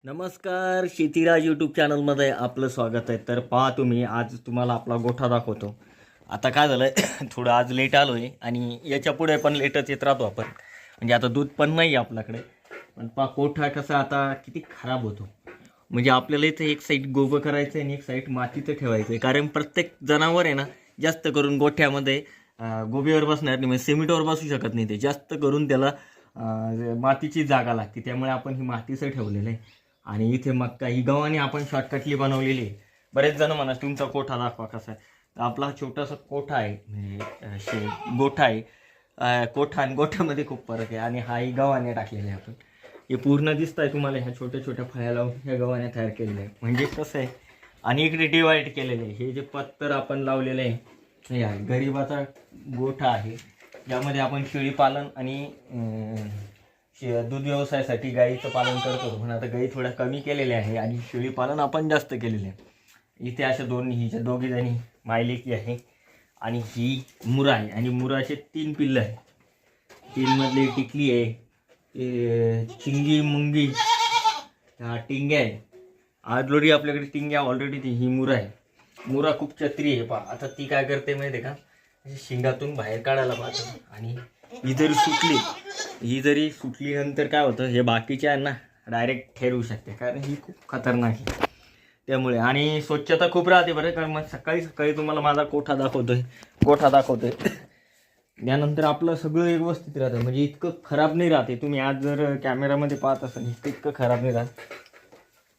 नमस्कार, शेतीराज यूट्यूब चॅनलमध्ये आपलं स्वागत आहे. तर पहा तुम्ही, आज तुम्हाला आपला गोठा दाखवतो. आता काय झालं आहे थोडं आज लेट आलो आहे आणि याच्या पुढे पण लेटच येत राहतो आपण. म्हणजे आता दूध पण नाही आपल्याकडे, पण पहा गोठा कसा आता किती खराब होतो. म्हणजे आपल्याला इथे एक साईड गोबं करायचं आहे आणि एक साईड मातीचं ठेवायचं आहे. कारण प्रत्येक जनावर आहे ना, जास्त करून गोठ्यामध्ये गोबीवर बसणार नाही, म्हणजे सिमेंटवर बसू शकत नाही. ते जास्त करून त्याला मातीची जागा लागते. त्यामुळे आपण ही मातीचं ठेवलेलं आहे. आणि इथे मग काही गव्हाणी आपण शॉर्टकटली बनवलेली आहे. बरेच जण म्हणा तुमचा कोठा दाखवा कसा आहे. तर आपला छोटासा कोठा आहे, म्हणजे गोठा आहे. कोठा आणि गोठ्यामध्ये खूप फरक आहे. आणि हाही गव्हाण्या टाकलेल्या आहे आपण. हे पूर्ण दिसत आहे तुम्हाला, ह्या छोट्या छोट्या फळ्या लावून ह्या गव्हाण्या तयार केलेल्या आहे. म्हणजे कसं आहे, आणि इकडे डिवाईड केलेले आहे. हे जे पत्तर आपण लावलेले आहे हे आहे गरिबाचा गोठा आहे, ज्यामध्ये आपण शेळी पालन आणि दूध व्यवसायासाठी गाईचं पालन करतो. पण आता गाई थोड्या कमी केलेल्या आहे आणि शेळी पालन आपण जास्त केलेले आहे. इथे अशा हिच्या दोघी जणी मायलेकी आहे आणि ही मुरा आहे. आणि मुराचे 3 पिल्लं आहे. 3 मधली टिकली आहे, चिंगी मुंगी, हा टिंग्या आहे. ऑलरेडी आपल्याकडे टिंग्या ऑलरेडी ही मुरा आहे. मुरा खूप चत्री आहे. पहा आता ती काय करते माहिती आहे का, शिंगातून बाहेर काढायला पाहतो. आणि ही जरी सुटली नंतर काय होतं, हे बाकीचे आहे ना डायरेक्ट ठेरू शकते, कारण ही खूप खतरनाक आहे. त्यामुळे आणि स्वच्छता खूप राहते बरं. कारण मग सकाळी सकाळी तुम्हाला माझा गोठा दाखवतोय त्यानंतर आपलं सगळं व्यवस्थित राहतं. म्हणजे इतकं खराब नाही राहते. तुम्ही आज जर कॅमेरामध्ये पाहत असाल इतकं खराब नाही राहत.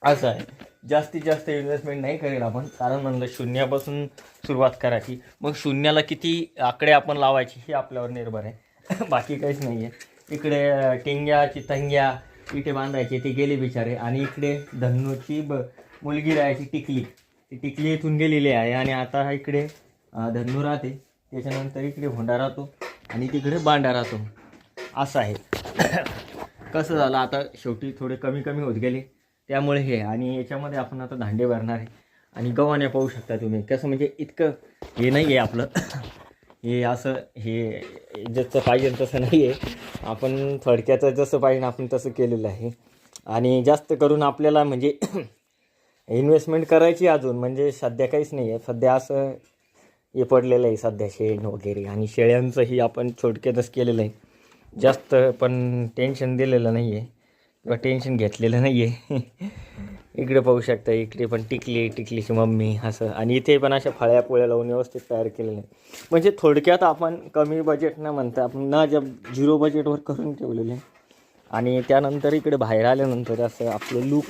असं आहे, जास्तीत जास्त इन्व्हेस्टमेंट नाही करेल आपण. कारण म्हणलं शून्यापासून सुरुवात करायची, मग शून्याला किती आकडे आपण लावायचे हे आपल्यावर निर्भर आहे. बाकी काहीच नाही आहे. इकडे टिंग्या चितंग्या इथे बांधायचे, ते गेले बिचारे. आणि इकडे धन्नूची मुलगी राहायची टिकली, ती टिकली इथून गेलेली आहे. आणि आता इकडे धन्नू राहते, त्याच्यानंतर इकडे भोंडा राहतो आणि तिकडे बांडा राहतो. असं आहे. कसं झालं आता शेवटी थोडे कमी कमी होत गेले, त्यामुळे हे. आणि याच्यामध्ये आपण आता धांडे भरणार आहे. आणि गव्हाण्या पाहू शकता तुम्ही, कसं म्हणजे इतकं हे नाही आहे आपलं. हे असं हे जसं पाहिजे तसं नाही आहे. आपण थोडक्यात जसं पाहिजे आपण तसं केलेलं आहे. आणि जास्त करून आपल्याला म्हणजे इन्व्हेस्टमेंट करायची अजून, म्हणजे सध्या काहीच नाही आहे. सध्या असं हे पडलेलं आहे सध्या शेण वगैरे. आणि शेळ्यांचंही आपण थोडक्यातच केलेलं आहे. जास्त पण टेन्शन दिलेलं नाही आहे किंवा टेन्शन घेतलेलं नाही आहे. इकडे पाहू शकता, इकडे पण टिकलीची मम्मी असं. आणि इथे पण अशा फळ्या पोळ्या लावून व्यवस्थित तयार केलेलं आहे. म्हणजे थोडक्यात आपण कमी बजेट न म्हणता आपण ना जब 0 बजेटवर करून ठेवलेले आहे. आणि त्यानंतर इकडे बाहेर आल्यानंतर असं आपलं लूक